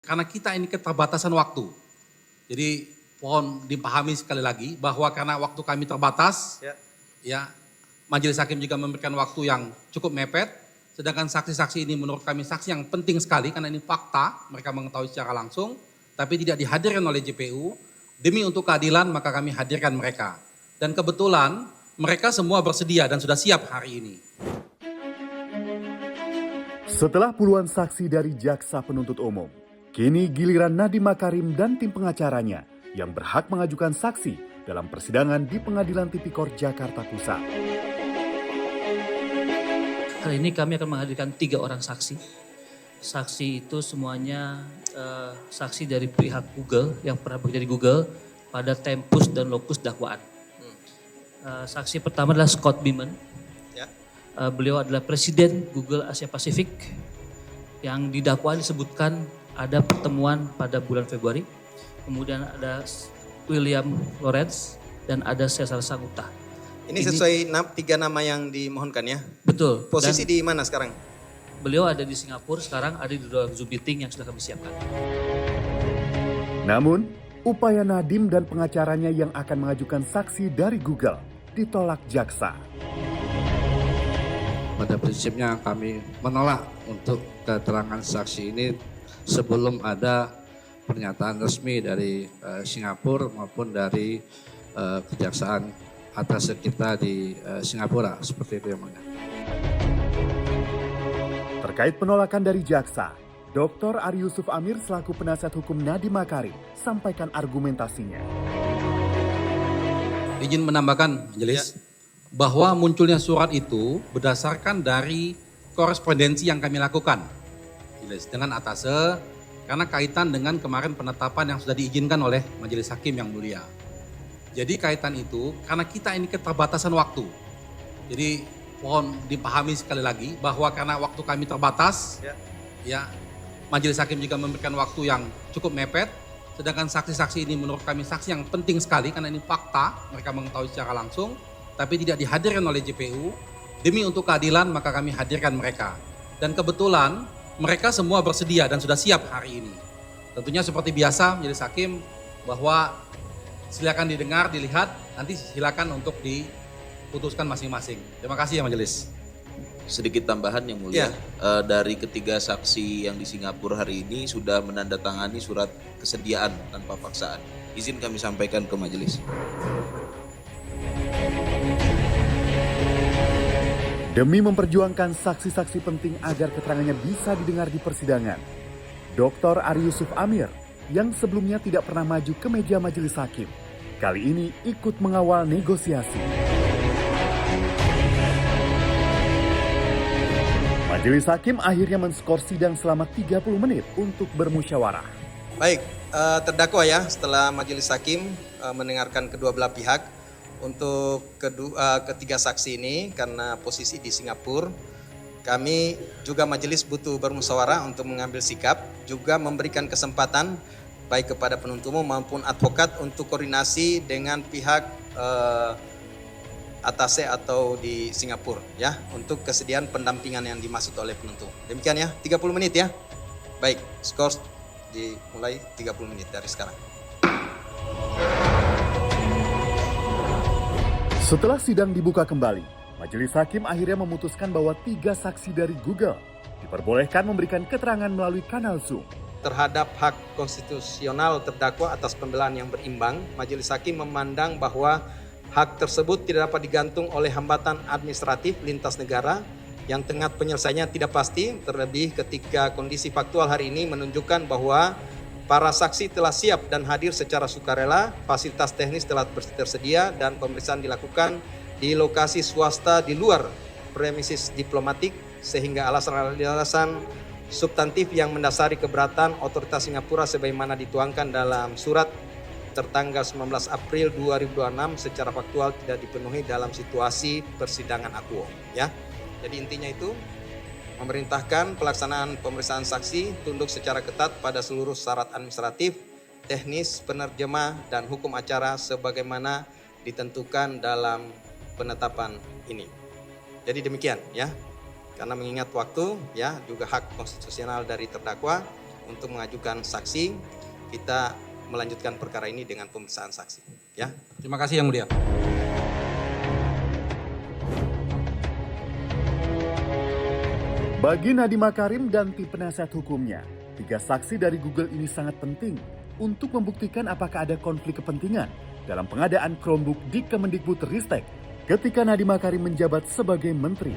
karena kita ini keterbatasan waktu. Jadi mohon dipahami sekali lagi bahwa karena waktu kami terbatas, ya Majelis Hakim juga memberikan waktu yang cukup mepet. Sedangkan saksi-saksi ini menurut kami saksi yang penting sekali karena ini fakta, mereka mengetahui secara langsung, tapi tidak dihadirkan oleh JPU. Demi untuk keadilan maka kami hadirkan mereka. Dan kebetulan mereka semua bersedia dan sudah siap hari ini. Setelah puluhan saksi dari jaksa penuntut umum, kini giliran Nadiem Makarim dan tim pengacaranya yang berhak mengajukan saksi dalam persidangan di Pengadilan Tipikor Jakarta Pusat. Kali ini kami akan menghadirkan 3 orang saksi. Saksi itu semuanya saksi dari pihak Google yang pernah bekerja di Google pada tempus dan lokus dakwaan. Saksi pertama adalah Scott Biman. Beliau adalah Presiden Google Asia Pasifik yang di dakwaan disebutkan ada pertemuan pada bulan Februari. Kemudian ada William Lawrence dan ada Cesar Saguta. Ini sesuai 3 nama yang dimohonkan ya? Betul. Posisi di mana sekarang? Beliau ada di Singapura, sekarang ada di dalam Zoom meeting yang sudah kami siapkan. Namun, upaya Nadiem dan pengacaranya yang akan mengajukan saksi dari Google ditolak jaksa. Pada prinsipnya kami menolak untuk keterangan saksi ini sebelum ada pernyataan resmi dari Singapura maupun dari kejaksaan atas kita di Singapura, seperti itu yang mulia. Terkait penolakan dari jaksa, Dr. Ari Yusuf Amir selaku penasihat hukum Nadiem Makarim sampaikan argumentasinya. Izin menambahkan Majelis bahwa munculnya surat itu berdasarkan dari korespondensi yang kami lakukan Majelis dengan atase karena kaitan dengan kemarin penetapan yang sudah diizinkan oleh Majelis Hakim yang mulia. Jadi kaitan itu karena kita ini keterbatasan waktu. Jadi mohon dipahami sekali lagi bahwa karena waktu kami terbatas, ya Majelis Hakim juga memberikan waktu yang cukup mepet. Sedangkan saksi-saksi ini menurut kami saksi yang penting sekali karena ini fakta, mereka mengetahui secara langsung, tapi tidak dihadirkan oleh JPU. Demi untuk keadilan maka kami hadirkan mereka. Dan kebetulan mereka semua bersedia dan sudah siap hari ini. Tentunya seperti biasa Majelis Hakim bahwa silakan didengar, dilihat, nanti silakan untuk diputuskan masing-masing. Terima kasih ya Majelis. Sedikit tambahan yang mulia, dari ketiga saksi yang di Singapura hari ini sudah menandatangani surat kesediaan tanpa paksaan. Izin kami sampaikan ke majelis. Demi memperjuangkan saksi-saksi penting agar keterangannya bisa didengar di persidangan, Dr. Ari Yusuf Amir yang sebelumnya tidak pernah maju ke meja majelis hakim, kali ini ikut mengawal negosiasi. Majelis Hakim akhirnya menskor sidang selama 30 menit untuk bermusyawarah. Baik, terdakwa ya setelah Majelis Hakim mendengarkan kedua belah pihak untuk ketiga saksi ini karena posisi di Singapura, kami juga majelis butuh bermusyawarah untuk mengambil sikap, juga memberikan kesempatan baik kepada penuntut umum maupun advokat untuk koordinasi dengan pihak atase atau di Singapura ya untuk kesediaan pendampingan yang dimaksud oleh penuntut. Demikian ya, 30 menit ya. Baik, skor dimulai 30 menit dari sekarang. Setelah sidang dibuka kembali, Majelis Hakim akhirnya memutuskan bahwa 3 saksi dari Google diperbolehkan memberikan keterangan melalui kanal Zoom. Terhadap hak konstitusional terdakwa atas pembelaan yang berimbang, Majelis Hakim memandang bahwa hak tersebut tidak dapat digantung oleh hambatan administratif lintas negara yang tengah penyelesaiannya tidak pasti, terlebih ketika kondisi faktual hari ini menunjukkan bahwa para saksi telah siap dan hadir secara sukarela, fasilitas teknis telah tersedia dan pemeriksaan dilakukan di lokasi swasta di luar premises diplomatik sehingga alasan-alasan substantif yang mendasari keberatan otoritas Singapura sebagaimana dituangkan dalam surat tertanggal 19 April 2026 secara faktual tidak dipenuhi dalam situasi persidangan akuo ya. Jadi intinya itu memerintahkan pelaksanaan pemeriksaan saksi tunduk secara ketat pada seluruh syarat administratif, teknis, penerjemah dan hukum acara sebagaimana ditentukan dalam penetapan ini. Jadi demikian ya. Karena mengingat waktu ya juga hak konstitusional dari terdakwa untuk mengajukan saksi, kita melanjutkan perkara ini dengan pemeriksaan saksi. Ya. Terima kasih Yang Mulia. Bagi Nadiem Makarim dan tim penasihat hukumnya, 3 saksi dari Google ini sangat penting untuk membuktikan apakah ada konflik kepentingan dalam pengadaan Chromebook di Kemendikbudristek ketika Nadiem Makarim menjabat sebagai menteri.